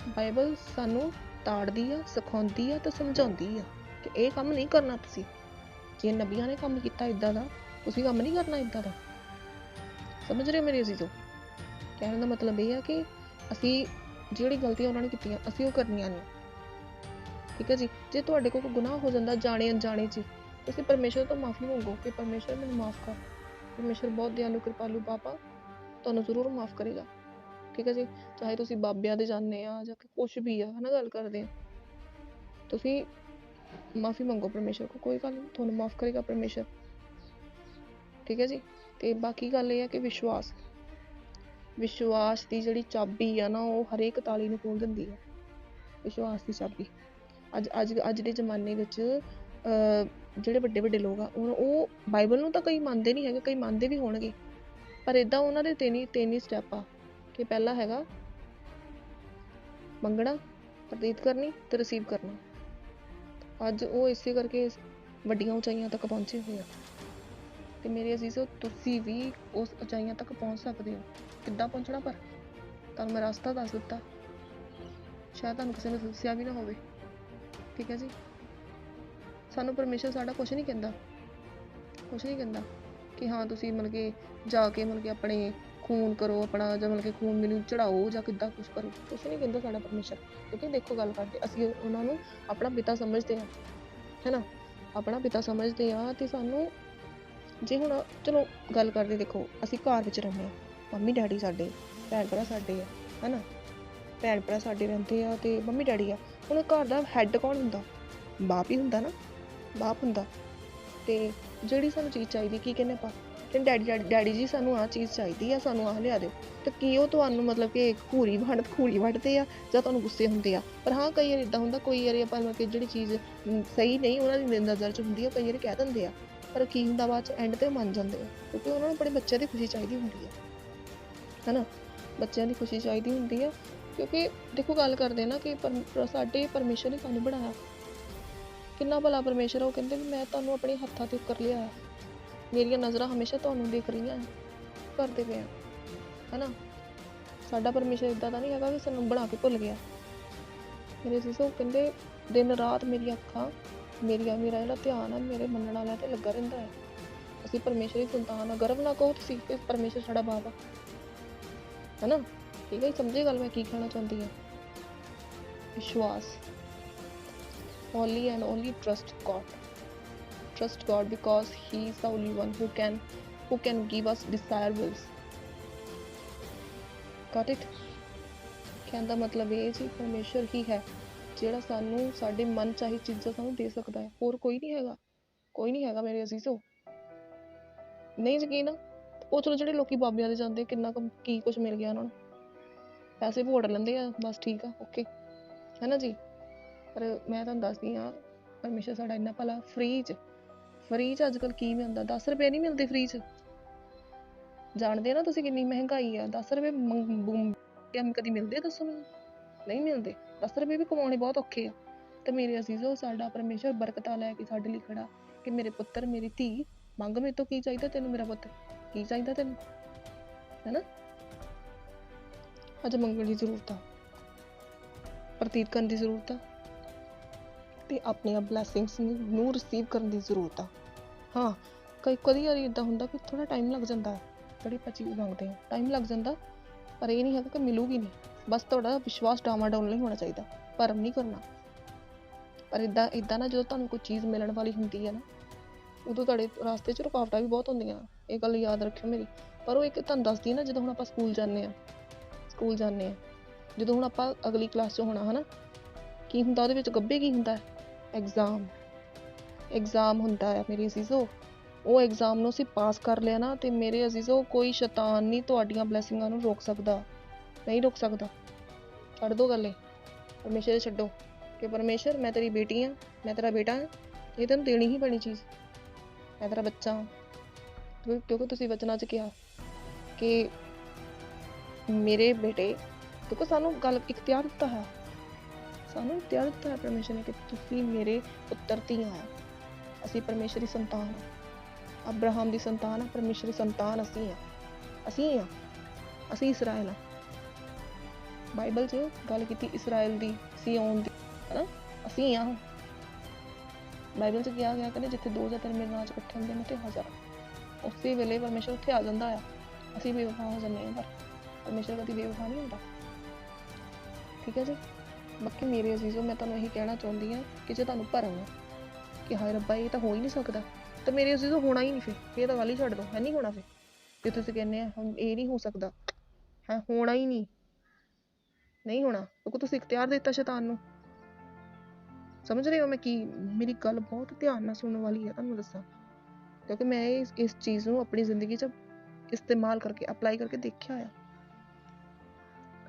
ਬਾਈਬਲ ਸਾਨੂੰ ਤਾੜਦੀ ਆ, ਸਿਖਾਉਂਦੀ ਆ ਤੇ ਸਮਝਾਉਂਦੀ ਆ ਕਿ ਇਹ ਕੰਮ ਨਹੀਂ ਕਰਨਾ ਤੁਸੀਂ। ਜੇ ਨਬੀਆਂ ਨੇ ਕੰਮ ਕੀਤਾ ਇੱਦਾਂ ਦਾ, ਤੁਸੀਂ ਕੰਮ ਨਹੀਂ ਕਰਨਾ ਇੱਦਾਂ ਦਾ। ਸਮਝ ਰਹੇ ਮੇਰੇ ਅਜ਼ੀਜ਼ੋ? ਕਹਿਣ ਦਾ ਮਤਲਬ ਇਹ ਆ ਕਿ ਅਸੀਂ ਜਿਹੜੀ ਗਲਤੀਆਂ ਉਹਨਾਂ ਨੇ ਕੀਤੀਆਂ ਅਸੀਂ ਉਹ ਕਰਨੀਆਂ ਨਹੀਂ। ਠੀਕ ਹੈ ਜੀ। ਜੇ ਤੁਹਾਡੇ ਕੋਲ ਕੋਈ ਗੁਨਾਹ ਹੋ ਜਾਂਦਾ ਜਾਣੇ ਅਣਜਾਣੇ 'ਚ, ਤੁਸੀਂ ਪਰਮੇਸ਼ਰ ਤੋਂ ਮਾਫੀ ਮੰਗੋ ਕਿ ਪਰਮੇਸ਼ਰ ਮੈਨੂੰ ਮਾਫ ਕਰ। ਪਰਮੇਸ਼ਰ ਬਹੁਤ ਦਿਆਲੂ ਕਿਰਪਾਲੂ ਬਾਬਾ ਤੁਹਾਨੂੰ ਜ਼ਰੂਰ ਮਾਫ ਕਰੇਗਾ। ਠੀਕ ਹੈ ਜੀ। ਚਾਹੇ ਤੁਸੀਂ ਬਾਬਿਆਂ ਦੇ ਜਾਂਦੇ ਆ ਜਾਂ ਕੁਛ ਵੀ ਆ, ਹਨਾ, ਗੱਲ ਕਰਦੇ ਆ, ਤੁਸੀਂ ਮਾਫੀ ਮੰਗੋ ਪਰਮੇਸ਼ਰ ਕੋਲ, ਕੋਈ ਗੱਲ ਨਹੀਂ, ਤੁਹਾਨੂੰ ਮਾਫ ਕਰੇਗਾ ਪਰਮੇਸ਼ਰ। ਠੀਕ ਹੈ ਜੀ। ਤੇ ਬਾਕੀ ਗੱਲ ਇਹ ਆ ਕਿ ਵਿਸ਼ਵਾਸ ਦੀ ਜਿਹੜੀ ਚਾਬੀ ਆ ਨਾ, ਉਹ ਹਰੇਕ ਤਾਲੀ ਨੂੰ ਖੋਲ ਦਿੰਦੀ ਆ। ਵਿਸ਼ਵਾਸ ਦੀ ਚਾਬੀ ਅੱਜ ਦੇ ਜ਼ਮਾਨੇ ਵਿੱਚ ਜਿਹੜੇ ਵੱਡੇ ਲੋਕ ਆ ਉਹ ਬਾਈਬਲ ਨੂੰ ਤਾਂ ਕਈ ਮੰਨਦੇ ਨਹੀਂ ਹੈਗੇ, ਕਈ ਮੰਨਦੇ ਵੀ ਹੋਣਗੇ, ਪਰ ਏਦਾਂ ਉਹਨਾਂ ਦੇ ਤਿੰਨ ਹੀ ਸਟੈਪ ਆ ਕਿ ਪਹਿਲਾ ਹੈਗਾ ਮੰਗਣਾ, ਪ੍ਰਤੀਤ ਕਰਨੀ ਤੇ ਰਿਸੀਵ ਕਰਨਾ। ਅੱਜ ਉਹ ਇਸੇ ਕਰਕੇ ਵੱਡੀਆਂ ਉਚਾਈਆਂ ਤੱਕ ਪਹੁੰਚੇ ਹੋਏ ਆ। ਤੇ ਮੇਰੇ ਅਜ਼ੀਜ਼ੋ, ਤੁਸੀਂ ਵੀ ਉਸ ਉਚਾਈਆਂ ਤੱਕ ਪਹੁੰਚ ਸਕਦੇ ਹੋ। ਕਿੱਦਾਂ ਪਹੁੰਚਣਾ? ਪਰ ਤੁਹਾਨੂੰ ਮੈਂ ਰਸਤਾ ਦੱਸ ਦਿੱਤਾ, ਸ਼ਾਇਦ ਤੁਹਾਨੂੰ ਕਿਸੇ ਨੇ ਦੱਸਿਆ ਵੀ ਨਾ ਹੋਵੇ। ਠੀਕ ਹੈ ਜੀ। ਸਾਨੂੰ ਪਰਮੇਸ਼ਰ ਸਾਡਾ ਕੁਛ ਨਹੀਂ ਕਹਿੰਦਾ ਕਿ ਹਾਂ ਤੁਸੀਂ ਮਤਲਬ ਕਿ ਜਾ ਕੇ ਮਤਲਬ ਕਿ ਆਪਣੇ ਖੂਨ ਕਰੋ ਆਪਣਾ, ਜਾਂ ਮਤਲਬ ਕਿ ਖੂਨ ਮੈਨੂੰ ਚੜਾਓ ਜਾਂ ਕਿੱਦਾਂ ਕੁਛ ਕਰੋ, ਕੁਛ ਨਹੀਂ ਕਹਿੰਦਾ ਸਾਡਾ ਪਰਮੇਸ਼ਰ। ਕਿਉਂਕਿ ਦੇਖੋ, ਗੱਲ ਕਰਦੇ ਅਸੀਂ ਉਹਨਾਂ ਨੂੰ ਆਪਣਾ ਪਿਤਾ ਸਮਝਦੇ ਹਾਂ, ਹੈ ਨਾ, ਆਪਣਾ ਪਿਤਾ ਸਮਝਦੇ ਹਾਂ। ਤੇ ਸਾਨੂੰ ਜੇ ਹੁਣ ਚਲੋ ਗੱਲ ਕਰਦੇ, ਦੇਖੋ ਅਸੀਂ ਘਰ ਵਿੱਚ ਰਹਿੰਦੇ ਹਾਂ, ਮੰਮੀ ਡੈਡੀ ਸਾਡੇ, ਭੈਣ ਭਰਾ ਸਾਡੇ ਆ, ਹੈ ਨਾ, ਭੈਣ ਭਰਾ ਸਾਡੇ ਰਹਿੰਦੇ ਆ ਤੇ ਮੰਮੀ ਡੈਡੀ ਆ। ਹੁਣ ਘਰ ਦਾ ਹੈੱਡ ਕੌਣ ਹੁੰਦਾ? ਬਾਪ ਹੀ ਹੁੰਦਾ ਨਾ, ਬਾਪ ਹੁੰਦਾ। ਤੇ ਜਿਹੜੀ ਸਾਨੂੰ ਚੀਜ਼ ਚਾਹੀਦੀ, ਕੀ ਕਹਿੰਦੇ ਆਪਾਂ ਕਿ ਡੈਡੀ ਜੀ ਸਾਨੂੰ ਆਹ ਚੀਜ਼ ਚਾਹੀਦੀ ਆ, ਸਾਨੂੰ ਆਹ ਲਿਆ ਦਿਓ। ਤੇ ਕੀ ਉਹ ਤੁਹਾਨੂੰ ਮਤਲਬ ਕਿ ਖੂਰੀ ਵੱਢਦੇ ਆ ਜਾਂ ਤੁਹਾਨੂੰ ਗੁੱਸੇ ਹੁੰਦੇ ਆ? ਪਰ ਹਾਂ, ਕਈ ਵਾਰ ਇੱਦਾਂ ਹੁੰਦਾ, ਕੋਈ ਵਾਰੀ ਆਪਾਂ ਮਤਲਬ ਕਿ ਜਿਹੜੀ ਚੀਜ਼ ਸਹੀ ਨਹੀਂ ਉਹਨਾਂ ਦੀ ਨਜ਼ਰ 'ਚ ਹੁੰਦੀ ਆ, ਕਈ ਵਾਰੀ ਕਹਿ ਦਿੰਦੇ ਆ, ਪਰ ਕੀ ਹੁੰਦਾ ਬਾਅਦ 'ਚ ਐਂਡ 'ਤੇ ਮੰਨ ਜਾਂਦੇ ਆ, ਕਿਉਂਕਿ ਉਹਨਾਂ ਨੂੰ ਆਪਣੇ ਬੱਚਿਆਂ ਦੀ ਖੁਸ਼ੀ ਚਾਹੀਦੀ ਹੁੰਦੀ ਹੈ ਨਾ, ਬੱਚਿਆਂ ਦੀ ਖੁਸ਼ੀ ਚਾਹੀਦੀ ਹੁੰਦੀ ਆ। ਕਿਉਂਕਿ ਦੇਖੋ, ਗੱਲ ਕਰਦੇ ਨਾ ਕਿ ਸਾਡੇ ਪਰਮੇਸ਼ਰ ਨੇ ਸਾਨੂੰ ਬਣਾਇਆ, ਕਿੰਨਾ ਭਲਾ ਪਰਮੇਸ਼ਰ ਆ। ਉਹ ਕਹਿੰਦੇ ਵੀ ਮੈਂ ਤੁਹਾਨੂੰ ਆਪਣੇ ਹੱਥਾਂ 'ਤੇ ਉੱਕਰ ਲਿਆ, ਮੇਰੀਆਂ ਨਜ਼ਰਾਂ ਹਮੇਸ਼ਾ ਤੁਹਾਨੂੰ ਦੇਖ ਰਹੀਆਂ, ਕਰਦੇ ਪਏ ਆ, ਹੈ ਨਾ। ਸਾਡਾ ਪਰਮੇਸ਼ਰ ਇੱਦਾਂ ਦਾ ਨਹੀਂ ਹੈਗਾ ਕਿ ਸਾਨੂੰ ਬਣਾ ਕੇ ਭੁੱਲ ਗਿਆ। ਮੇਰੇ ਅਜ਼ੀਜ਼ੋ, ਕਹਿੰਦੇ ਦਿਨ ਰਾਤ ਮੇਰੀਆਂ ਅੱਖਾਂ ਮੇਰਾ ਜਿਹੜਾ ਧਿਆਨ ਆ ਮੇਰੇ ਮੰਨਣ ਵਾਲਿਆਂ 'ਤੇ ਲੱਗਾ ਰਹਿੰਦਾ ਹੈ। ਅਸੀਂ ਪਰਮੇਸ਼ਰ ਦੀ ਸੰਤਾਨ ਆ। ਗਰਵ ਨਾ ਕਹੋ ਤੁਸੀਂ ਕਿ ਪਰਮੇਸ਼ਰ ਸਾਡਾ ਬਾਪ ਆ, ਹੈ ਨਾ। ਠੀਕ ਹੈ, ਸਮਝੇ ਗੱਲ ਮੈਂ ਕੀ ਕਹਿਣਾ ਚਾਹੁੰਦੀ ਹਾਂ? ਵਿਸ਼ਵਾਸ, only and only trust God because he is the only one who can give us desired wills. Got it? ਕਹਿਣ ਦਾ ਮਤਲਬ ਇਹ ਜੀ, ਪਰਮੇਸ਼ਰ ਹੀ ਹੈ ਜਿਹੜਾ ਸਾਨੂੰ ਸਾਡੇ ਮਨ ਚਾਹੀ ਚੀਜ਼ਾਂ ਸਾਨੂੰ ਦੇ ਸਕਦਾ ਹੈ, ਹੋਰ ਕੋਈ ਨਹੀਂ ਹੈਗਾ ਮੇਰੇ ਅਜ਼ੀਜ਼ੋ। ਨਹੀਂ ਯਕੀਨ? ਉਹ ਚਲੋ ਜਿਹੜੇ ਲੋਕੀ ਬਾਬਿਆਂ ਦੇ ਜਾਂਦੇ, ਕਿੰਨਾ ਕੀ ਕੁਛ ਮਿਲ ਗਿਆ ਉਹਨਾਂ ਨੂੰ, ਪੈਸੇ ਵੋਟ ਲੈਂਦੇ ਆ, ਬਸ ਠੀਕ ਆ, ਓਕੇ, ਹੈ ਨਾ ਜੀ। ਪਰ ਮੈਂ ਤੁਹਾਨੂੰ ਦੱਸਦੀ ਹਾਂ, ਪਰਮੇਸ਼ਰ ਸਾਡਾ ਇੰਨਾ ਭਲਾ। ਫ੍ਰੀ 'ਚ ਅੱਜ ਕੱਲ੍ਹ ਕੀ ਮਿਲਦਾ? 10 ਰੁਪਏ ਨਹੀਂ ਮਿਲਦੇ ਫ੍ਰੀ 'ਚ। ਜਾਣਦੇ ਨਾ ਤੁਸੀਂ ਕਿੰਨੀ ਮਹਿੰਗਾਈ ਆ? 10 ਰੁਪਏ ਕਦੀ ਮਿਲਦੇ? ਦੱਸੋ ਮੈਨੂੰ, ਨਹੀਂ ਮਿਲਦੇ। 10 ਰੁਪਏ ਵੀ ਕਮਾਉਣੇ ਬਹੁਤ ਔਖੇ ਆ। ਤੇ ਮੇਰੇ ਅਜ਼ੀਜ਼ੋ, ਸਾਡਾ ਪਰਮੇਸ਼ਰ ਬਰਕਤਾਂ ਲੈ ਕੇ ਸਾਡੇ ਲਈ ਖੜਾ ਕਿ ਮੇਰੇ ਪੁੱਤਰ, ਮੇਰੀ ਧੀ, ਮੰਗ ਮੇਰੇ ਤੋਂ, ਕੀ ਚਾਹੀਦਾ ਤੈਨੂੰ ਮੇਰਾ ਪੁੱਤ, ਕੀ ਚਾਹੀਦਾ ਤੈਨੂੰ, ਹੈ ਨਾ। ਅੱਜ ਮੰਗਣ ਦੀ ਜ਼ਰੂਰਤ ਆ, ਪ੍ਰਤੀਤ ਕਰਨ ਦੀ ਜ਼ਰੂਰਤ ਆ, ਤੇ ਆਪਣੀਆਂ ਬਲੈਸਿੰਗਸ ਨੂੰ ਰਿਸੀਵ ਕਰਨ ਦੀ ਜ਼ਰੂਰਤ ਆ। ਹਾਂ, ਕਦੀ ਵਾਰੀ ਇੱਦਾਂ ਹੁੰਦਾ ਕਿ ਥੋੜ੍ਹਾ ਟਾਈਮ ਲੱਗ ਜਾਂਦਾ, ਜਿਹੜੀ ਆਪਾਂ ਚੀਜ਼ ਮੰਗਦੇ ਹਾਂ ਟਾਈਮ ਲੱਗ ਜਾਂਦਾ, ਪਰ ਇਹ ਨਹੀਂ ਹੈਗਾ ਕਿ ਮਿਲੂਗੀ ਨਹੀਂ। ਬਸ ਤੁਹਾਡਾ ਵਿਸ਼ਵਾਸ ਡਾਵਾਂਡੋਲ ਨਹੀਂ ਹੋਣਾ ਚਾਹੀਦਾ, ਭਰਮ ਨਹੀਂ ਕਰਨਾ। ਪਰ ਇੱਦਾਂ ਨਾ, ਜਦੋਂ ਤੁਹਾਨੂੰ ਕੋਈ ਚੀਜ਼ ਮਿਲਣ ਵਾਲੀ ਹੁੰਦੀ ਹੈ ਨਾ, ਉਦੋਂ ਤੁਹਾਡੇ ਰਸਤੇ 'ਚ ਰੁਕਾਵਟਾਂ ਵੀ ਬਹੁਤ ਹੁੰਦੀਆਂ, ਇਹ ਗੱਲ ਯਾਦ ਰੱਖਿਓ ਮੇਰੀ। ਪਰ ਉਹ ਇੱਕ ਤੁਹਾਨੂੰ ਦੱਸਦੀ ਨਾ, ਜਦੋਂ ਹੁਣ ਆਪਾਂ ਸਕੂਲ ਜਾਂਦੇ ਹਾਂ, ਜਦੋਂ ਹੁਣ ਆਪਾਂ ਅਗਲੀ ਕਲਾਸ 'ਚ ਹੋਣਾ, ਹੈ ਨਾ, ਕੀ ਹੁੰਦਾ ਉਹਦੇ ਵਿੱਚ? ਗੱਭੇ ਕੀ ਹੁੰਦਾ? ਐਗਜ਼ਾਮ ਹੁੰਦਾ ਹੈ ਮੇਰੇ ਅਜ਼ੀਜ਼ੋ। ਉਹ ਐਗਜ਼ਾਮ ਨੂੰ ਅਸੀਂ ਪਾਸ ਕਰ ਲਿਆ ਨਾ, ਤੇ ਮੇਰੇ ਅਜ਼ੀਜ਼ੋ, ਕੋਈ ਸ਼ੈਤਾਨ ਨਹੀਂ ਤੁਹਾਡੀਆਂ ਬਲੈਸਿੰਗਾਂ ਨੂੰ ਰੋਕ ਸਕਦਾ, ਨਹੀਂ ਰੋਕ ਸਕਦਾ। ਛੱਡ ਦਿਓ ਗੱਲ, ਪਰਮੇਸ਼ਰ ਦੇ ਛੱਡੋ ਕਿ ਪਰਮੇਸ਼ਰ, ਮੈਂ ਤੇਰੀ ਬੇਟੀ ਹਾਂ, ਮੈਂ ਤੇਰਾ ਬੇਟਾ ਹਾਂ, ਇਹ ਤੈਨੂੰ ਦੇਣੀ ਹੀ ਪੈਣੀ ਚੀਜ਼, ਮੈਂ ਤੇਰਾ ਬੱਚਾ ਹਾਂ। ਕਿਉਂਕਿ ਤੁਸੀਂ ਵਚਨਾਂ 'ਚ ਕਿਹਾ ਕਿ ਮੇਰੇ ਬੇਟੇ, ਕਿਉਂਕਿ ਸਾਨੂੰ ਗੱਲ ਇਖਤਿਆਰ ਦਿੱਤਾ ਹੈ, ਪਰਮੇਸ਼ਰ ਨੇ ਕਿ ਤੁਸੀਂ ਮੇਰੇ ਪੁੱਤਰ ਧੀਆਂ ਆ, ਅਸੀਂ ਪਰਮੇਸ਼ਰ ਦੀ ਸੰਤਾਨ ਹਾਂ। ਅਬਰਾਹਮ ਦੀ ਸੰਤਾਨ ਆ, ਪਰਮੇਸ਼ਰ ਦੀ ਸੰਤਾਨ ਅਸੀਂ ਇਸਰਾਇਲ ਆ। ਬਾਈਬਲ 'ਚ ਗੱਲ ਕੀਤੀ ਇਸਰਾਇਲ ਦੀ, ਸਿਯੋਨ ਦੀ, ਹਨਾ, ਅਸੀਂ ਆ। ਬਾਈਬਲ 'ਚ ਕਿਹਾ ਗਿਆ ਕਹਿੰਦੇ ਜਿੱਥੇ 2 ਜਾਂ 3 ਮੇਰੇ ਨਾਂ 'ਚ ਇਕੱਠੇ ਹੁੰਦੇ ਨੇ ਉੱਥੇ ਹਾਜ਼ਰ। ਉਸੇ ਵੇਲੇ ਪਰਮੇਸ਼ਰ ਉੱਥੇ ਆ ਜਾਂਦਾ ਆ। ਅਸੀਂ ਬੇਵਫਾ ਹੋ ਜਾਂਦੇ ਹਾਂ, ਪਰ ਪਰਮੇਸ਼ਰ ਕਦੀ ਬੇਵਫਾ ਨਹੀਂ ਹੁੰਦਾ। ਠੀਕ ਹੈ ਜੀ। ਬਾਕੀ ਮੇਰੇ ਅਜ਼ੀਜ਼ੋ, ਮੈਂ ਤੁਹਾਨੂੰ ਇਹੀ ਕਹਿਣਾ ਚਾਹੁੰਦੀ ਹਾਂ ਕਿ ਜੇ ਤੁਹਾਨੂੰ ਭਰਮ ਹੈ ਕਿ ਹਾਏ ਰੱਬਾ ਇਹ ਤਾਂ ਹੋ ਹੀ ਨਹੀਂ ਸਕਦਾ, ਤਾਂ ਮੇਰੇ ਅਜ਼ੀਜ਼ੋ ਹੋਣਾ ਹੀ ਨਹੀਂ। ਫਿਰ ਇਹ ਤਾਂ ਗੱਲ ਹੀ ਛੱਡ ਦਿਓ, ਹੈ ਨਹੀਂ ਹੋਣਾ। ਫਿਰ ਜੇ ਤੁਸੀਂ ਕਹਿੰਦੇ ਆ ਹੁਣ ਇਹ ਨਹੀਂ ਹੋ ਸਕਦਾ, ਹੈ ਹੋਣਾ ਹੀ ਨਹੀਂ ਹੋਣਾ, ਕਿਉਂਕਿ ਤੁਸੀਂ ਇਖਤਿਆਰ ਦਿੱਤਾ ਸ਼ੈਤਾਨ ਨੂੰ। ਸਮਝ ਰਹੇ ਹੋ ਮੈਂ ਕੀ? ਮੇਰੀ ਗੱਲ ਬਹੁਤ ਧਿਆਨ ਨਾਲ ਸੁਣਨ ਵਾਲੀ ਹੈ, ਤੁਹਾਨੂੰ ਦੱਸਾਂ, ਕਿਉਂਕਿ ਮੈਂ ਇਸ ਚੀਜ਼ ਨੂੰ ਆਪਣੀ ਜ਼ਿੰਦਗੀ 'ਚ ਇਸਤੇਮਾਲ ਕਰਕੇ, ਅਪਲਾਈ ਕਰਕੇ ਦੇਖਿਆ ਆ।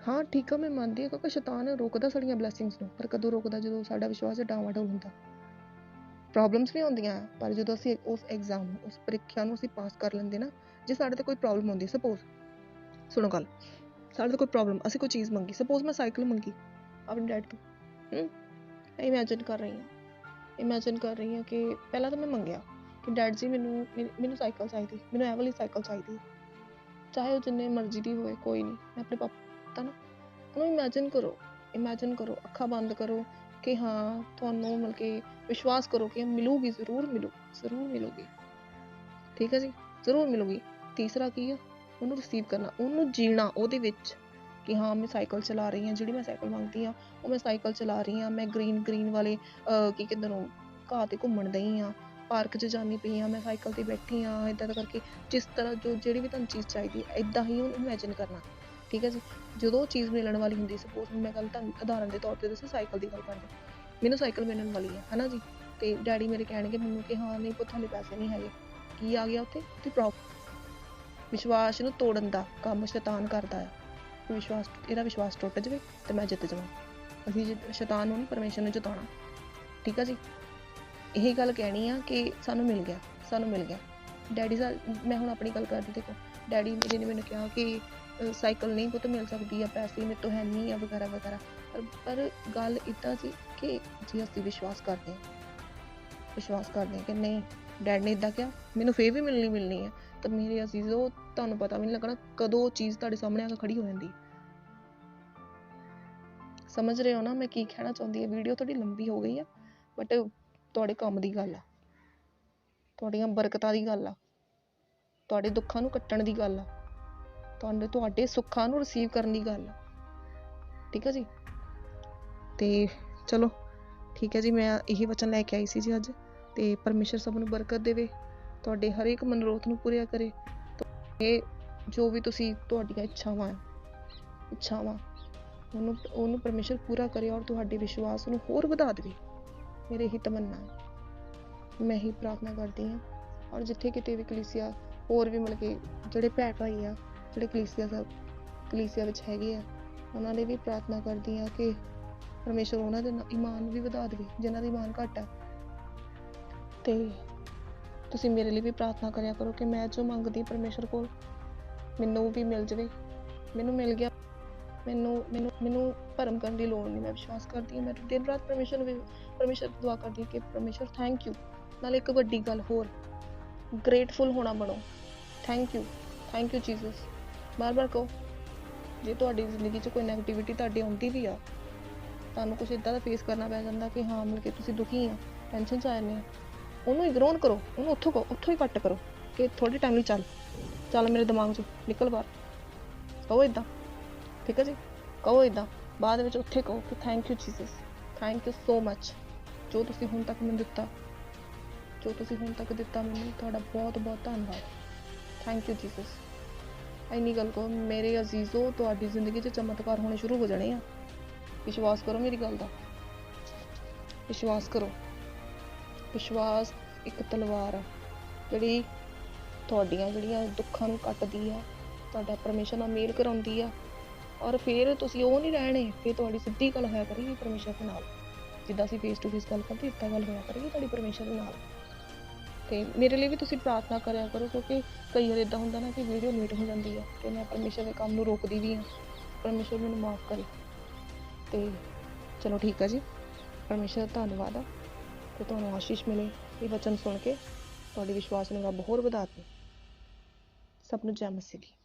ਹਾਂ ਠੀਕ ਆ, ਮੈਂ ਮੰਨਦੀ ਹਾਂ ਕਿਉਂਕਿ ਸ਼ੈਤਾਨ ਰੋਕਦਾ ਸਾਡੀਆਂ ਬਲੈਸਿੰਗਸ ਨੂੰ, ਪਰ ਕਦੋਂ ਰੋਕਦਾ? ਜਦੋਂ ਸਾਡਾ ਵਿਸ਼ਵਾਸ ਡਾਵਾਡੋਲ ਹੁੰਦਾ। ਪ੍ਰੋਬਲਮਸ ਵੀ ਆਉਂਦੀਆਂ, ਪਰ ਜਦੋਂ ਅਸੀਂ ਉਸ ਐਗਜ਼ਾਮ, ਉਸ ਪ੍ਰੀਖਿਆ ਨੂੰ ਅਸੀਂ ਪਾਸ ਕਰ ਲੈਂਦੇ ਨਾ, ਜੇ ਸਾਡੇ ਤੇ ਕੋਈ ਪ੍ਰੋਬਲਮ ਆਉਂਦੀ, ਸਪੋਜ਼, ਸੁਣੋ ਗੱਲ, ਸਾਡੇ ਤੇ ਕੋਈ ਪ੍ਰੋਬਲਮ, ਅਸੀਂ ਕੋਈ ਚੀਜ਼ ਮੰਗੀ, ਸਪੋਜ਼ ਮੈਂ ਸਾਈਕਲ ਮੰਗੀ ਆਪਣੇ ਡੈਡ ਤੋਂ, ਇਮੈਜਿਨ ਕਰ ਰਹੀ ਹਾਂ ਕਿ ਪਹਿਲਾਂ ਤਾਂ ਮੈਂ ਮੰਗਿਆ ਕਿ ਡੈਡ ਜੀ ਮੈਨੂੰ ਸਾਈਕਲ ਚਾਹੀਦੀ, ਮੈਨੂੰ ਇਹ ਵਾਲੀ ਸਾਈਕਲ ਚਾਹੀਦੀ, ਚਾਹੇ ਉਹ ਜਿੰਨੇ ਮਰਜ਼ੀ ਦੀ ਹੋਏ, ਕੋਈ ਨਹੀਂ। ਮੈਂ ਆਪਣੇ ਪਾਪਾ ਨਾ ਉਹਨੂੰ ਇਮੈਜਿਨ ਕਰੋ, ਅੱਖਾਂ ਬੰਦ ਕਰੋ ਕਿ ਹਾਂ ਤੁਹਾਨੂੰ ਮਤਲਬ ਕਿ ਵਿਸ਼ਵਾਸ ਕਰੋ ਕਿ ਮਿਲੂਗੀ, ਜ਼ਰੂਰ ਮਿਲੂਗੀ। ਠੀਕ ਹੈ ਜੀ, ਜ਼ਰੂਰ ਮਿਲੂਗੀ। ਤੀਸਰਾ ਕੀ ਆ? ਉਹਨੂੰ ਰਿਸੀਵ ਕਰਨਾ, ਉਹਨੂੰ ਜੀਣਾ ਉਹਦੇ ਵਿੱਚ ਕਿ ਹਾਂ ਮੈਂ ਸਾਈਕਲ ਚਲਾ ਰਹੀ ਹਾਂ, ਜਿਹੜੀ ਮੈਂ ਸਾਈਕਲ ਮੰਗਦੀ ਹਾਂ ਉਹ ਮੈਂ ਸਾਈਕਲ ਚਲਾ ਰਹੀ ਹਾਂ। ਮੈਂ ਗ੍ਰੀਨ ਵਾਲੇ ਕੀ ਕਹਿੰਦੇ ਨੂੰ ਘਾਹ 'ਤੇ ਘੁੰਮਣ ਦਈ ਹਾਂ, ਪਾਰਕ 'ਚ ਜਾਂਦੀ ਪਈ ਹਾਂ, ਮੈਂ ਸਾਈਕਲ 'ਤੇ ਬੈਠੀ ਹਾਂ, ਇੱਦਾਂ ਦਾ ਕਰਕੇ। ਜਿਸ ਤਰ੍ਹਾਂ ਜਿਹੜੀ ਵੀ ਤੁਹਾਨੂੰ ਚੀਜ਼ ਚਾਹੀਦੀ ਹੈ, ਇੱਦਾਂ ਹੀ ਉਹਨੂੰ ਇਮੈਜਿਨ ਕਰਨਾ। ਠੀਕ ਹੈ ਜੀ। ਜਦੋਂ ਉਹ ਚੀਜ਼ ਮਿਲਣ ਵਾਲੀ ਹੁੰਦੀ, ਸਪੋਜ਼ ਮੈਂ ਗੱਲ ਤੁਹਾਨੂੰ ਉਦਾਹਰਨ ਦੇ ਤੌਰ 'ਤੇ ਦੱਸਾਂ, ਸਾਈਕਲ ਦੀ ਗੱਲ ਕਰਦੇ, ਮੈਨੂੰ ਸਾਈਕਲ ਮਿਲਣ ਵਾਲੀ ਹੈ, ਹੈ ਨਾ ਜੀ, ਅਤੇ ਡੈਡੀ ਮੇਰੇ ਕਹਿਣਗੇ ਮੈਨੂੰ ਕਿ ਹਾਂ ਨਹੀਂ ਪੁੱਤ ਹਾਲੇ ਪੈਸੇ ਨਹੀਂ ਹੈਗੇ। ਕੀ ਆ ਗਿਆ ਉੱਥੇ? ਵਿਸ਼ਵਾਸ ਨੂੰ ਤੋੜਨ ਦਾ ਕੰਮ ਸ਼ੈਤਾਨ ਕਰਦਾ ਆ। ਇਹਦਾ ਵਿਸ਼ਵਾਸ ਟੁੱਟ ਜਾਵੇ ਤੇ ਮੈਂ ਜਿੱਤ ਜਾਵਾਂ। ਅਸੀਂ ਸ਼ੈਤਾਨ ਨੂੰ ਨਹੀਂ, ਪਰਮੇਸ਼ਰ ਨੂੰ ਜਿਤਾਉਣਾ। ਠੀਕ ਆ ਜੀ। ਇਹੀ ਗੱਲ ਕਹਿਣੀ ਆ ਕਿ ਸਾਨੂੰ ਮਿਲ ਗਿਆ। ਡੈਡੀ ਮੈਂ ਹੁਣ ਆਪਣੀ ਗੱਲ ਕਰਦੀ, ਦੇਖੋ ਡੈਡੀ ਮੇਰੇ ਨੇ ਮੈਨੂੰ ਕਿਹਾ ਕਿ ਸਾਈਕਲ ਨਹੀਂ ਪੁੱਤ ਮਿਲ ਸਕਦੀ ਆ, ਪੈਸੇ ਮੇਰੇ ਤੋਂ ਹੈ ਨਹੀਂ ਆ, ਵਗੈਰਾ ਵਗੈਰਾ। ਪਰ ਗੱਲ ਇੱਦਾਂ ਸੀ ਕਿ ਜੇ ਅਸੀਂ ਵਿਸ਼ਵਾਸ ਕਰਦੇ ਹਾਂ ਕਿ ਨਹੀਂ, ਡੈਡ ਨੇ ਇੱਦਾਂ ਕਿਹਾ, ਮੈਨੂੰ ਫੇਰ ਵੀ ਮਿਲਣੀ ਹੈ, ਤਾਂ ਮੇਰੇ ਅਜ਼ੀਜ਼ੋ ਤੁਹਾਨੂੰ ਪਤਾ ਵੀ ਨਹੀਂ ਲੱਗਣਾ ਕਦੋਂ ਉਹ ਚੀਜ਼ ਤੁਹਾਡੇ ਸਾਹਮਣੇ ਆ ਕੇ ਖੜੀ ਹੋ ਜਾਂਦੀ। ਸਮਝ ਰਹੇ ਹੋ ਨਾ ਮੈਂ ਕੀ ਕਹਿਣਾ ਚਾਹੁੰਦੀ ਹਾਂ? ਵੀਡੀਓ ਥੋੜੀ ਲੰਬੀ ਹੋ ਗਈ ਆ, ਬਟ ਤੁਹਾਡੇ ਕੰਮ ਦੀ ਗੱਲ ਆ, ਤੁਹਾਡੀਆਂ ਬਰਕਤਾਂ ਦੀ ਗੱਲ ਆ, ਤੁਹਾਡੇ ਦੁੱਖਾਂ ਨੂੰ ਕੱਟਣ ਦੀ ਗੱਲ ਆ, ਤੁਹਾਡੇ ਸੁੱਖਾਂ ਨੂੰ ਰਿਸੀਵ ਕਰਨ ਦੀ ਗੱਲ ਆ। ਠੀਕ ਹੈ ਜੀ। ਤੇ ਚਲੋ ਠੀਕ ਹੈ ਜੀ, ਮੈਂ ਇਹੀ ਵਚਨ ਲੈ ਕੇ ਆਈ ਸੀ ਜੀ ਅੱਜ। ਤੇ ਪਰਮੇਸ਼ਰ ਸਭ ਨੂੰ ਬਰਕਤ ਦੇਵੇ, ਤੁਹਾਡੇ ਹਰੇਕ ਮਨੋਰਥ ਨੂੰ ਪੂਰਾ ਕਰੇ। ਇਹ ਜੋ ਵੀ ਤੁਸੀਂ ਤੁਹਾਡੀਆਂ ਇੱਛਾਵਾਂ ਉਹਨੂੰ ਪਰਮੇਸ਼ਰ ਪੂਰਾ ਕਰੇ, ਔਰ ਤੁਹਾਡੇ ਵਿਸ਼ਵਾਸ ਨੂੰ ਹੋਰ ਵਧਾ ਦੇਵੇ। ਮੇਰੇ ਇਹੀ ਤਮੰਨਾ ਹੈ, ਮੈਂ ਇਹੀ ਪ੍ਰਾਰਥਨਾ ਕਰਦੀ ਹਾਂ। ਔਰ ਜਿੱਥੇ ਕਿਤੇ ਵੀ ਕਲੀਸਿਆ, ਹੋਰ ਵੀ ਮਤਲਬ ਕਿ ਜਿਹੜੇ ਭੈਣ ਭਾਈ ਆ ਜਿਹੜੇ ਕਲੀਸਿਆ ਵਿੱਚ ਹੈਗੇ ਆ, ਉਹਨਾਂ ਲਈ ਵੀ ਪ੍ਰਾਰਥਨਾ ਕਰਦੀ ਹਾਂ ਕਿ ਪਰਮੇਸ਼ਰ ਉਹਨਾਂ ਦੇ ਈਮਾਨ ਵੀ ਵਧਾ ਦੇਵੇ, ਜਿਨ੍ਹਾਂ ਦਾ ਈਮਾਨ ਘੱਟ ਹੈ। ਤੇ ਤੁਸੀਂ ਮੇਰੇ ਲਈ ਵੀ ਪ੍ਰਾਰਥਨਾ ਕਰਿਆ ਕਰੋ ਕਿ ਮੈਂ ਜੋ ਮੰਗਦੀ ਪਰਮੇਸ਼ਰ ਕੋਲ, ਮੈਨੂੰ ਵੀ ਮਿਲ ਜਾਵੇ। ਮੈਨੂੰ ਮਿਲ ਗਿਆ, ਮੈਨੂੰ ਭਰਮ ਕਰਨ ਦੀ ਲੋੜ ਨਹੀਂ। ਮੈਂ ਵਿਸ਼ਵਾਸ ਕਰਦੀ ਹਾਂ, ਮੈਂ ਦਿਨ ਰਾਤ ਪਰਮੇਸ਼ਰ ਦੁਆ ਕਰਦੀ ਹਾਂ ਕਿ ਪਰਮੇਸ਼ਰ ਥੈਂਕ ਯੂ। ਨਾਲ ਇੱਕ ਵੱਡੀ ਗੱਲ ਹੋਰ, ਗ੍ਰੇਟਫੁਲ ਹੋਣਾ ਬਣੋ। Thank you Jesus. ਬਾਰ ਕਹੋ। ਜੇ ਤੁਹਾਡੀ ਜ਼ਿੰਦਗੀ 'ਚ ਕੋਈ ਨੈਗੇਟਿਵਿਟੀ ਤੁਹਾਡੀ ਆਉਂਦੀ ਵੀ ਆ, ਤੁਹਾਨੂੰ ਕੁਛ ਇੱਦਾਂ ਦਾ ਫੇਸ ਕਰਨਾ ਪੈ ਜਾਂਦਾ ਕਿ ਹਾਂ ਮਤਲਬ ਕਿ ਤੁਸੀਂ ਦੁਖੀ ਆ, ਟੈਨਸ਼ਨ 'ਚ ਆ ਜਾਂਦੇ ਆ, ਉਹਨੂੰ ਇਗਨੋਰ ਕਰੋ, ਉਹਨੂੰ ਉੱਥੋਂ ਹੀ ਕੱਟ ਕਰੋ ਕਿ ਥੋੜ੍ਹੇ ਟਾਈਮ ਲਈ ਚੱਲ ਮੇਰੇ ਦਿਮਾਗ 'ਚੋਂ ਨਿਕਲ ਬਾਹਰ। ਕਹੋ ਇੱਦਾਂ, ਠੀਕ ਹੈ ਜੀ, ਕਹੋ ਇੱਦਾਂ। ਬਾਅਦ ਵਿੱਚ ਉੱਥੇ ਕਹੋ ਕਿ thank you Jesus, thank you so much, ਜੋ ਤੁਸੀਂ ਹੁਣ ਤੱਕ ਮੈਨੂੰ ਦਿੱਤਾ, ਮੈਨੂੰ ਤੁਹਾਡਾ ਬਹੁਤ ਬਹੁਤ ਧੰਨਵਾਦ। Thank you Jesus. ਇੰਨੀ ਗੱਲ ਕਹੋ ਮੇਰੇ ਅਜ਼ੀਜ਼ੋ, ਤੁਹਾਡੀ ਜ਼ਿੰਦਗੀ 'ਚ ਚਮਤਕਾਰ ਹੋਣੇ ਸ਼ੁਰੂ ਹੋ ਜਾਣੇ ਆ। ਵਿਸ਼ਵਾਸ ਕਰੋ ਮੇਰੀ ਗੱਲ ਦਾ, ਵਿਸ਼ਵਾਸ ਕਰੋ। ਵਿਸ਼ਵਾਸ ਇੱਕ ਤਲਵਾਰ ਆ ਜਿਹੜੀ ਜਿਹੜੀਆਂ ਦੁੱਖਾਂ ਨੂੰ ਕੱਟਦੀ ਆ, ਤੁਹਾਡਾ ਪਰਮੇਸ਼ਰ ਨਾਲ ਮੇਲ ਕਰਾਉਂਦੀ ਆ। ਔਰ ਫਿਰ ਤੁਸੀਂ ਉਹ ਨਹੀਂ ਰਹਿਣੇ, ਫਿਰ ਤੁਹਾਡੀ ਸਿੱਧੀ ਗੱਲ ਹੋਇਆ ਕਰੇਗੀ ਪਰਮੇਸ਼ਰ ਦੇ ਨਾਲ। ਜਿੱਦਾਂ ਅਸੀਂ ਫੇਸ ਟੂ ਫੇਸ ਗੱਲ ਕਰਦੇ, ਇੱਦਾਂ ਗੱਲ ਹੋਇਆ ਕਰੇਗੀ ਤੁਹਾਡੀ ਪਰਮੇਸ਼ਰ ਦੇ ਨਾਲ। ਤੇ ਮੇਰੇ ਲਈ ਵੀ ਤੁਸੀਂ ਪ੍ਰਾਰਥਨਾ ਕਰਿਆ ਕਰੋ, ਕਿਉਂਕਿ ਕਈ ਵਾਰ ਇੱਦਾਂ ਹੁੰਦਾ ਨਾ ਕਿ ਵੀਡੀਓ ਲੇਟ ਹੋ ਜਾਂਦੀ ਆ ਤੇ ਮੈਂ ਪਰਮੇਸ਼ਰ ਦੇ ਕੰਮ ਨੂੰ ਰੋਕਦੀ ਵੀ ਹਾਂ। ਪਰਮੇਸ਼ਰ ਮੈਨੂੰ ਮਾਫ ਕਰੇ। ਤੇ ਚਲੋ ਠੀਕ ਆ ਜੀ, ਪਰਮੇਸ਼ਰ ਧੰਨਵਾਦ ਆ, ਤੇ ਤੁਹਾਨੂੰ ਆਸ਼ੀਸ਼ ਮਿਲੇ ਇਹ ਵਚਨ ਸੁਣ ਕੇ। ਤੁਹਾਡੇ ਵਿਸ਼ਵਾਸ ਨੂੰ ਰੱਬ ਹੋਰ ਵਧਾ ਦੇ। ਸਭ ਨੂੰ ਜੈ ਮਸੀਹ ਦੀ।